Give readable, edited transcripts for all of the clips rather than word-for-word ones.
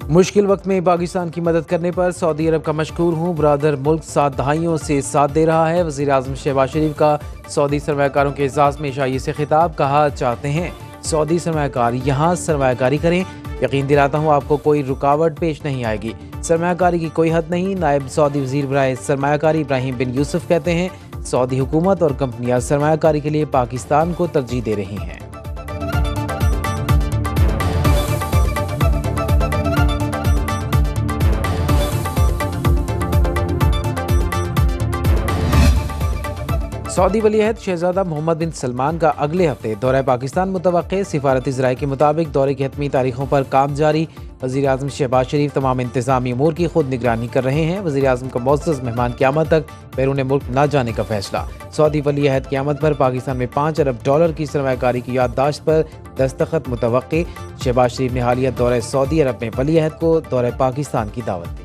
मुश्किल वक्त में पाकिस्तान की मदद करने पर सऊदी अरब का मशकूर हूँ। ब्रादर मुल्क 7 दहाइयों से साथ दे रहा है। वज़ीर आज़म शहबाज शरीफ का सऊदी सरमायाकारों के एजाज़ में शाइए से खिताब। कहा चाहते हैं सऊदी सरमायाकार यहाँ सरमायाकारी करें। यकीन दिलाता हूँ आपको कोई रुकावट पेश नहीं आएगी। सरमायाकारी की कोई हद नहीं। नायब सऊदी वज़ीर बराए सरमायाकारी इब्राहिम बिन यूसुफ कहते हैं सऊदी हुकूमत और कंपनियाँ सरमायाकारी के लिए पाकिस्तान को तरजीह दे रही हैं। सऊदी वलीअहद शहजादा मोहम्मद बिन सलमान का अगले हफ्ते दौरा पाकिस्तान मुतवक्के। सिफारती ज़राए के मुताबिक दौरे की हतमी तारीखों पर काम जारी। वज़ीर आज़म शहबाज शरीफ तमाम इंतज़ामी अमूर की खुद निगरानी कर रहे हैं। वज़ीर आज़म का मुअज़्ज़ज़ मेहमान क़यामत तक बैरून मुल्क न जाने का फैसला। सऊदी वलीअहद क़यामत पर पाकिस्तान में $5 अरब की सरमायाकारी की याददाश्त पर दस्तखत मुतवक्के। शहबाज शरीफ ने हालिया दौरे सऊदी अरब में वलीअहद को दौरे पाकिस्तान की दावत दी।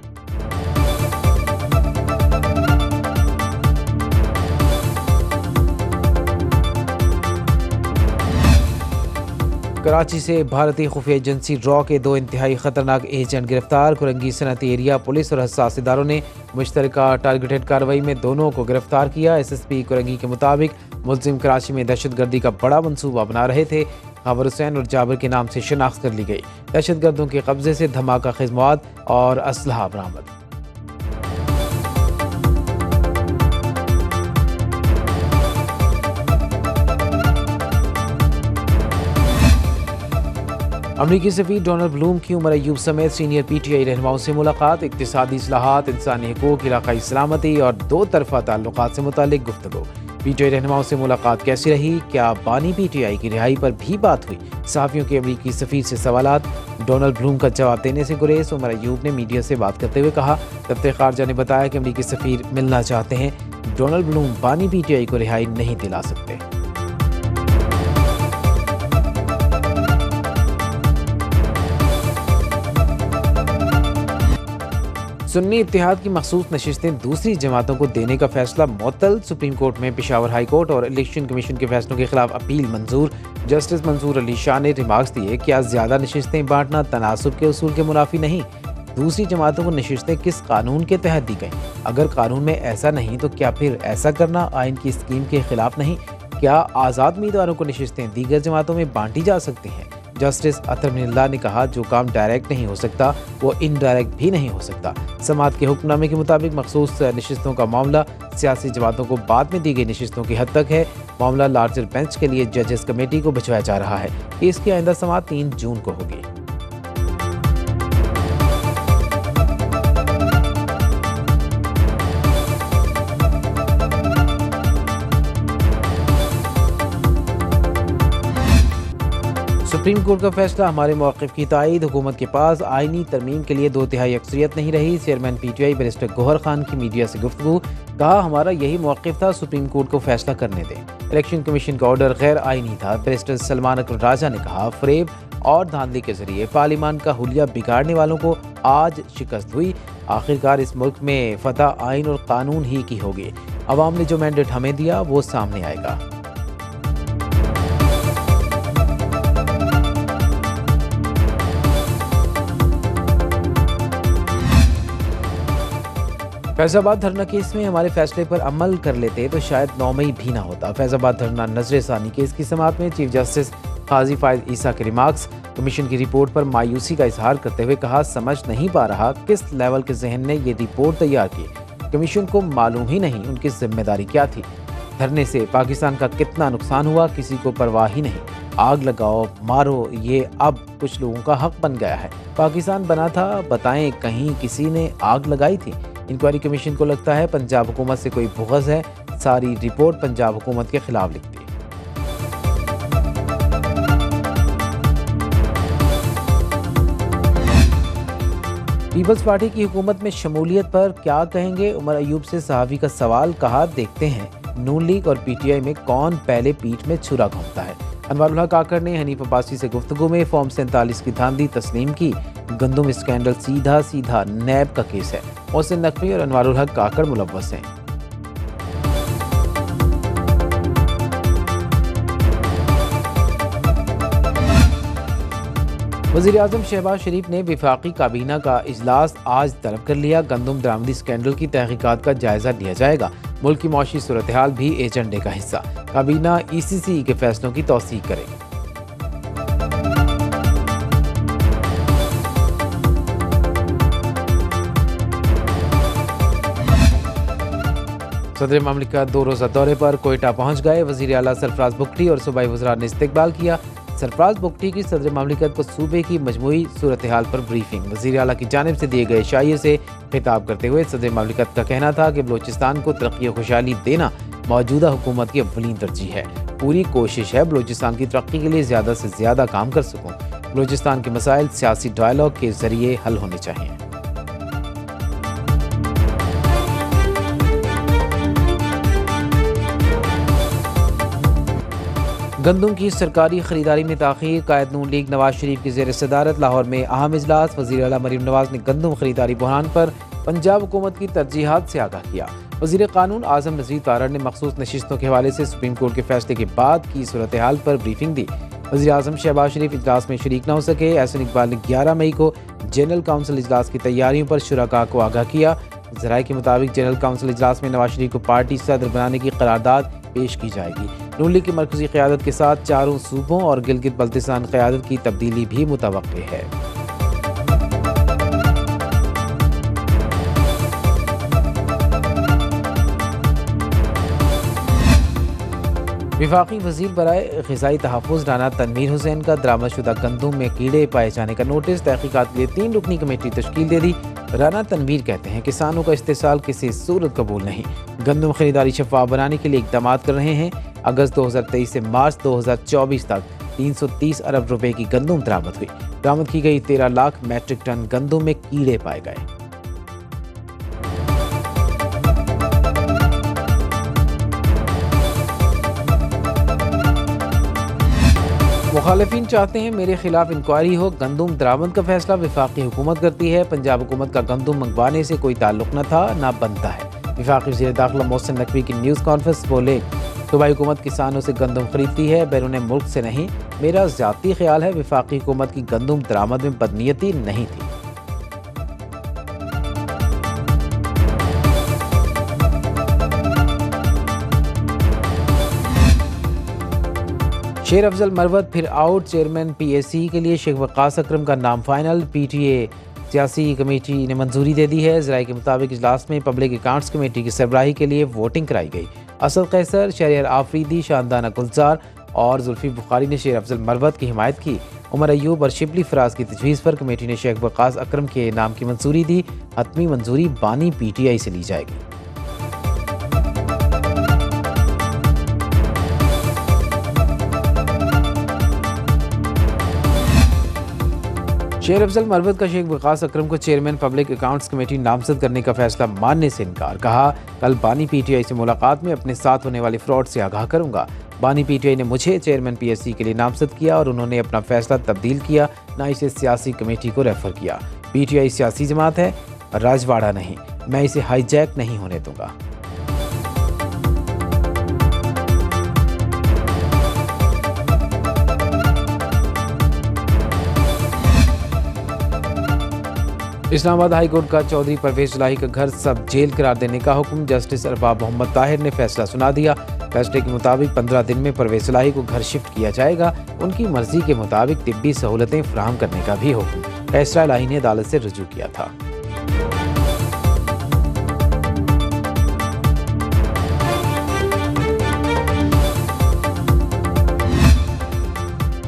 कराची से भारतीय खुफिया एजेंसी रॉ के 2 इंतहाई खतरनाक एजेंट गिरफ्तार। कुरंगी सनती एरिया पुलिस और हसास इदारों ने मुश्तरका टारगेटेड कार्रवाई में दोनों को गिरफ्तार किया। SSP कुरंगी के मुताबिक मुलजिम कराची में दहशतगर्दी का बड़ा मंसूबा बना रहे थे। खबर हुसैन और जाबिर के नाम से शनाख्त कर ली गई। दहशतगर्दों के कब्जे से धमाका खेज मवाद और असलहा बरामद। अमरीकी सफ़ीर डोनाल्ड ब्लूम की उमर अयूब समेत सीनियर PTI रहनुमाओं से मुलाकात। इक़्तिसादी इस्लाहात, इंसानी हकूक़, इलाक़ाई सलामती और 2 तरफ़ा ताल्लुक़ात से मुतालिक गुफ्तगू। PTI रहनुमाओं से मुलाकात कैसी रही? क्या बानी PTI की रिहाई पर भी बात हुई? सहाफ़ियों के अमरीकी सफ़ीर से सवालात। डोनाल्ड ब्लूम का जवाब देने से गुरेज। उमर अयूब ने मीडिया से बात करते हुए कहा दफ्तर ख़ारजा ने बताया कि अमरीकी सफ़ीर मिलना चाहते हैं। डोनाल्ड ब्लूम बानी PTI को रिहाई नहीं दिला सकते। सुन्नी इत्तेहाद की मखसूस नशिस्तें दूसरी जमातों को देने का फैसला मुअत्तल। सुप्रीम कोर्ट में पेशावर हाई कोर्ट और इलेक्शन कमीशन के फैसलों के खिलाफ अपील मंजूर। जस्टिस मंसूर अली शाह ने रिमार्क्स दिए क्या ज़्यादा नशिस्तें बांटना तनासुब के उसूल के मुनाफी नहीं? दूसरी जमातों को नशिस्तें किस कानून के तहत दी गईं? अगर कानून में ऐसा नहीं तो क्या फिर ऐसा करना आइन की स्कीम के खिलाफ नहीं? क्या आज़ाद उम्मीदवारों को नशिस्तें दीगर जमातों में बांटी जा सकती हैं? जस्टिस अतर मिनल्ला ने कहा जो काम डायरेक्ट नहीं हो सकता वो इनडायरेक्ट भी नहीं हो सकता। समात के हुक्मनामे के मुताबिक मखसूस नशिस्तों का मामला सियासी जमातों को बाद में दी गई नशिस्तों की हद तक है। मामला लार्जर बेंच के लिए जजेस कमेटी को भिजवाया जा रहा है। इसकी आइंदा समात 3 जून को होगी। सुप्रीम कोर्ट का फैसला हमारे मौक़िफ़ की तायद। हुकूमत के पास आइनी तरमीम के लिए 2/3 अक्सरियत नहीं रही। Chairman PTI barrister Gauhar Khan की मीडिया से गुफ्तगू। कहा हमारा यही मौक़िफ़ था, सुप्रीम कोर्ट को फैसला करने दें। इलेक्शन कमीशन का ऑर्डर गैर आइनी था। बैरिस्टर सलमान अकबर राजा ने कहा फरेब और धांधली के जरिए पार्लियामान का हुलिया बिगाड़ने वालों को आज शिकस्त हुई। आखिरकार इस मुल्क में फतह आइन और कानून ही की होगी। अवाम ने जो मैंडेट हमें दिया वो सामने आएगा। फैज़ाबाद धरना केस में हमारे फैसले पर अमल कर लेते तो शायद 9 मई भी ना होता। फैज़ाबाद धरना नजर सानी केस की समाअत में चीफ जस्टिस काजी फायद ईसा के रिमार्क्स। कमीशन की रिपोर्ट पर मायूसी का इजहार करते हुए कहा समझ नहीं पा रहा किस लेवल के जहन ने ये रिपोर्ट तैयार की। कमीशन को मालूम ही नहीं उनकी जिम्मेदारी क्या थी। धरने से पाकिस्तान का कितना नुकसान हुआ किसी को परवाह ही नहीं। आग लगाओ मारो ये अब कुछ लोगों का हक बन गया है। पाकिस्तान बना था बताएं कहीं किसी ने आग लगाई थी? इंक्वायरी कमीशन को लगता है पंजाब हुकूमत से कोई बुग़्ज़ है। सारी रिपोर्ट पंजाब हुकूमत के खिलाफ लिखती है। पीपल्स पार्टी की हुकूमत में शमूलियत पर क्या कहेंगे? उमर अयूब से सहाफ़ी का सवाल। कहा देखते हैं नून लीग और PTI में कौन पहले पीठ में छुरा घोंपता है। अनवारुल हक काकड़ ने हनीफ अब्बासी से गुफ्तगू में फॉर्म 47 की धांधली तस्लीम की। गंदुम स्कैंडल सीधा सीधा नैब का केस है। मोहसिन नकवी और अनवारुल हक काकड़ मुलव्वस हैं। वज़ीर-ए-आज़म शहबाज शरीफ ने वफाकी काबीना का इजलास आज तलब कर लिया। गंदम दरामदी स्कैंडल की तहकीकात का जायजा लिया जाएगा। मुल्क की मौशी सूरत हाल भी एजेंडे का हिस्सा। काबीना ECC के फैसलों की तौसीक करेगी। सदर ममलिकत 2 रोज़ा दौरे पर कोयटा पहुँच गए। वज़ीर आला सरफराज बुगटी और सूबाई वज़रा ने इस्तकबाल किया। सरफराज बुगटी की सदर ममलिकत को सूबे की मजमूई सूरत हाल पर ब्रीफिंग। वज़ीर आला की जानिब से दिए गए शाये से खिताब करते हुए सदर ममलिकत का कहना था कि बलूचिस्तान को तरक्की और खुशहाली देना मौजूदा हुकूमत की अव्वलीन तरजीह है। पूरी कोशिश है बलूचिस्तान की तरक्की के लिए ज़्यादा से ज़्यादा काम कर सकूँ। बलूचिस्तान के मसाइल सियासी डायलॉग के ज़रिए हल होने चाहिए। गंदम की सरकारी खरीदारी में ताख़ीर। कायद नून लीग नवाज शरीफ की ज़ेर सदारत लाहौर में अहम इजलास। वज़ीर आला मरीम नवाज ने गंदम खरीदारी बहरान पर पंजाब हुकूमत की तरजीहात से आगाह किया। वज़ीर कानून आज़म नज़ीर तारड़ ने मखसूस नशिस्तों के हवाले से सुप्रीम कोर्ट के फैसले के बाद की सूरत हाल पर ब्रीफिंग दी। वज़ीर आज़म शहबाज शरीफ इजलास में शरीक न हो सके। एहसन इकबाल ने 11 मई को जनरल काउंसिल इजलास की तैयारियों पर शुरका को आगाह किया। ज़राए के मुताबिक जनरल काउंसिल इजलास में नवाज शरीफ को पार्टी सदर बनाने की करारदाद पेश की जाएगी। नून लीग की मरकजी क़यादत के साथ चारों सूबों और गिलगित बल्तिस्तान क़यादत की तब्दीली भी मुतवक्के है। वफाकी वज़ीर बराए ग़िज़ाई तहफ़्फ़ुज़ राना तनवीर हुसैन का दरामदशुदा गंदम में कीड़े पाए जाने का नोटिस। तहक़ीक़ात के लिए 3 रुकनी कमेटी तश्कील दे दी। राना तनवीर कहते हैं किसानों का इस्तेसाल किसी सूरत कबूल नहीं। गंदम खरीदारी शफ़ाफ़ बनाने के लिए इक़दाम कर रहे हैं। अगस्त 2023 से मार्च 2024 तक 330 अरब रुपए की गंदम बरामद हुई। बरामद की गई 13 लाख मैट्रिक टन गंदम में कीड़े पाए गए। मुखालिफिन चाहते हैं मेरे खिलाफ इंक्वायरी हो। गंदम दरामद का फैसला वफाकी हुकूमत करती है। पंजाब हुकूमत का गंदम मंगवाने से कोई ताल्लुक न था न बनता है। वफाकी वज़ीर दाखिला मोहसिन नकवी की न्यूज़ कॉन्फ्रेंस बोले, सूबाई हुकूमत किसानों से गंदम खरीदती है, बैरून मुल्क से नहीं। मेरा ज़ाती ख्याल है वफाकी हुकूमत की गंदम दरामद में बदनीयती नहीं थी। शेर अफजल मरवत फिर आउट। चेयरमैन PAC के लिए शेख वक़ास अकरम का नाम फाइनल। PTA सियासी कमेटी ने मंजूरी दे दी है। ज़राए के मुताबिक इजलास में पब्लिक अकाउंट्स कमेटी की सरबराही के लिए वोटिंग कराई गई। असद कैसर, शहरियार आफरीदी, शानदाना गुलजार और जुल्फी बुखारी ने शेर अफजल मरवत की हिमायत की। उमर अयूब और शिबली फराज की तजवीज़ पर कमेटी ने शेख वक़ास अकरम के नाम की मंजूरी दी। हतमी मंजूरी बानी PTI से ली जाएगी। शेर अफजल मरवत का शेख वक़ास अकरम को चेयरमैन पब्लिक अकाउंट्स कमेटी नामजद करने का फैसला मानने से इनकार। कहा, कल बानी PTI से मुलाकात में अपने साथ होने वाली फ्रॉड से आगाह करूंगा। बानी PTI ने मुझे चेयरमैन PSC के लिए नामजद किया और उन्होंने अपना फैसला तब्दील किया, ना इसे सियासी कमेटी को रेफर किया। PTI सियासी जमात है, राजवाड़ा नहीं। मैं इसे हाईजैक नहीं होने दूंगा। इस्लामाबाद हाई कोर्ट का चौधरी परवेज इलाही का घर सब जेल करार देने का हुक्म। जस्टिस अरबाब मोहम्मद ताहिर ने फैसला सुना दिया। फैसले के मुताबिक 15 दिन में परवेज इलाही को घर शिफ्ट किया जाएगा। उनकी मर्जी के मुताबिक तिब्बी सहूलतें फराहम करने का भी हुक्म। फैसला इलाही ने अदालत से रुजू किया था।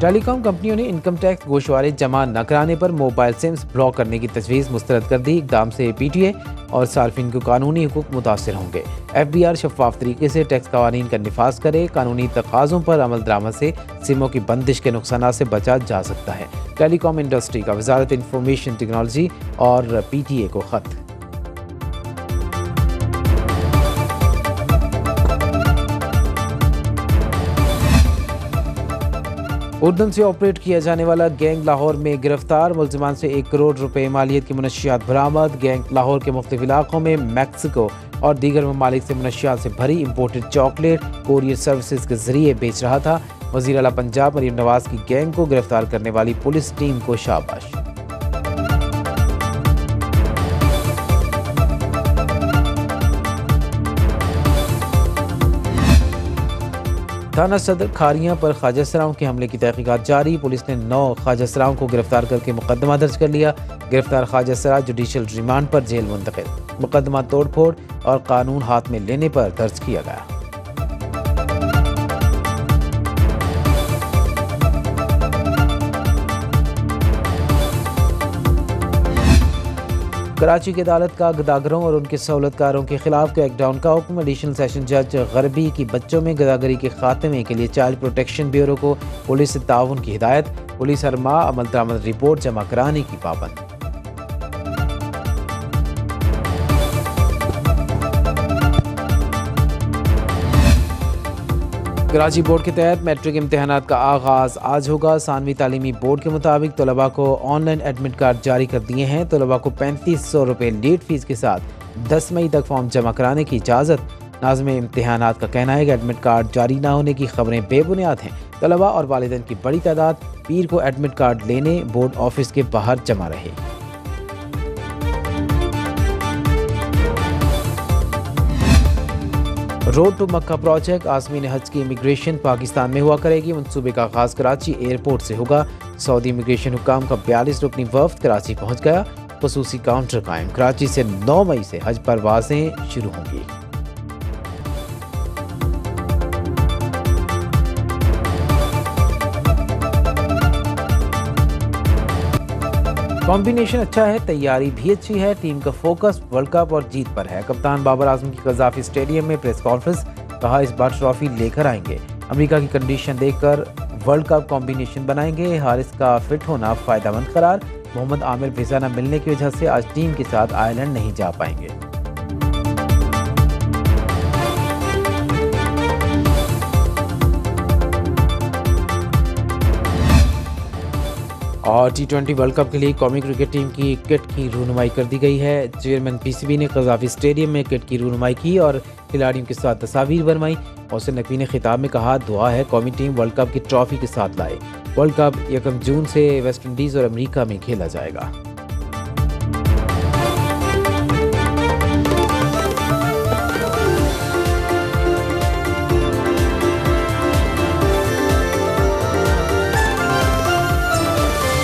टेलीकॉम कंपनियों ने इनकम टैक्स गोशवारे जमा न कराने पर मोबाइल सिम्स ब्लॉक करने की तजवीज़ मुस्तरद कर दी। इक़दाम से PTA और सार्फिन को कानूनी हुकूक मुतासर होंगे। FBR शफाफ तरीके से टैक्स कवानीन का निफाज करे। कानूनी तकाज़ों पर अमल दरामद से सिमों की बंदिश के नुकसानात से बचा जा सकता है। टेलीकॉम इंडस्ट्री का वजारत इंफॉर्मेशन टेक्नोलॉजी और PTA को ख़त। उर्दन से ऑपरेट किया जाने वाला गैंग लाहौर में गिरफ्तार। मुलजिमान से 1 करोड़ रुपए मालियत की मनशियात बरामद। गैंग लाहौर के मुख्तलिफ इलाकों में मैक्सिको और दीगर ममालिक से मनशियात से भरी इम्पोर्टेड चॉकलेट कोरियर सर्विसेज के जरिए बेच रहा था। वज़ीर आला पंजाब मरीम नवाज की गैंग को गिरफ्तार करने वाली पुलिस टीम को शाबाश। थाना सदर खारियां पर ख्वाजा सराओं के हमले की तहकीकात जारी। पुलिस ने 9 ख्वाजा सराओं को गिरफ्तार करके मुकदमा दर्ज कर लिया। गिरफ्तार ख्वाजा सरा जुडिशल रिमांड पर जेल मुंतकिल। मुकदमा तोड़फोड़ और कानून हाथ में लेने पर दर्ज किया गया। कराची की अदालत का गदागरों और उनके सहूलतकारों के खिलाफ क्रैकडाउन का हुक्म। एडिशनल सेशन जज गरबी की बच्चों में गदागरी के खात्मे के लिए चाइल्ड प्रोटेक्शन ब्यूरो को पुलिस से ताउन की हिदायत। पुलिस हर माह अमल दरामद रिपोर्ट जमा कराने की पाबंद। कराची बोर्ड के तहत मैट्रिक इम्तहानात का आगाज़ आज होगा। सानवी तालीमी बोर्ड के मुताबिक तलबा को ऑनलाइन एडमिट कार्ड जारी कर दिए हैं। तलबा को 3500 रुपये लेट फीस के साथ 10 मई तक फॉर्म जमा कराने की इजाज़त। नाज़िम इम्तहानात का कहना है कि एडमिट कार्ड जारी ना होने की खबरें बेबुनियाद हैं। तलबा और वालिदैन की बड़ी तादाद पीर को एडमिट कार्ड लेने बोर्ड ऑफिस के बाहर जमा रहे। रोड टू मक्का प्रोजेक्ट आज़मीन हज की इमिग्रेशन पाकिस्तान में हुआ करेगी। मंसूबे का आगाज़ कराची एयरपोर्ट से होगा। सऊदी इमिग्रेशन हुकाम का 42 रुकनी वफ्द कराची पहुंच गया। खसूसी काउंटर कायम। कराची से 9 मई से हज परवाजें शुरू होंगी। कॉम्बिनेशन अच्छा है, तैयारी भी अच्छी है। टीम का फोकस वर्ल्ड कप और जीत पर है। कप्तान बाबर आजम की कज़ाफी स्टेडियम में प्रेस कॉन्फ्रेंस। कहा इस बार ट्रॉफी लेकर आएंगे। अमेरिका की कंडीशन देखकर वर्ल्ड कप कॉम्बिनेशन बनाएंगे। हारिस का फिट होना फायदेमंद करार। मोहम्मद आमिर वीज़ा न मिलने की वजह से आज टीम के साथ आयरलैंड नहीं जा पाएंगे। और T20 वर्ल्ड कप के लिए कौमी क्रिकेट टीम की किट की रूनुमाई कर दी गई है। चेयरमैन PCB ने कज़ाफी स्टेडियम में किट की रूनुमाई की और खिलाड़ियों के साथ तस्वीर बनवाई। मोहसिन नकवी ने खिताब में कहा, दुआ है कौमी टीम वर्ल्ड कप की ट्रॉफी के साथ लाए। वर्ल्ड कप 1 जून से वेस्ट इंडीज़ और अमेरिका में खेला जाएगा।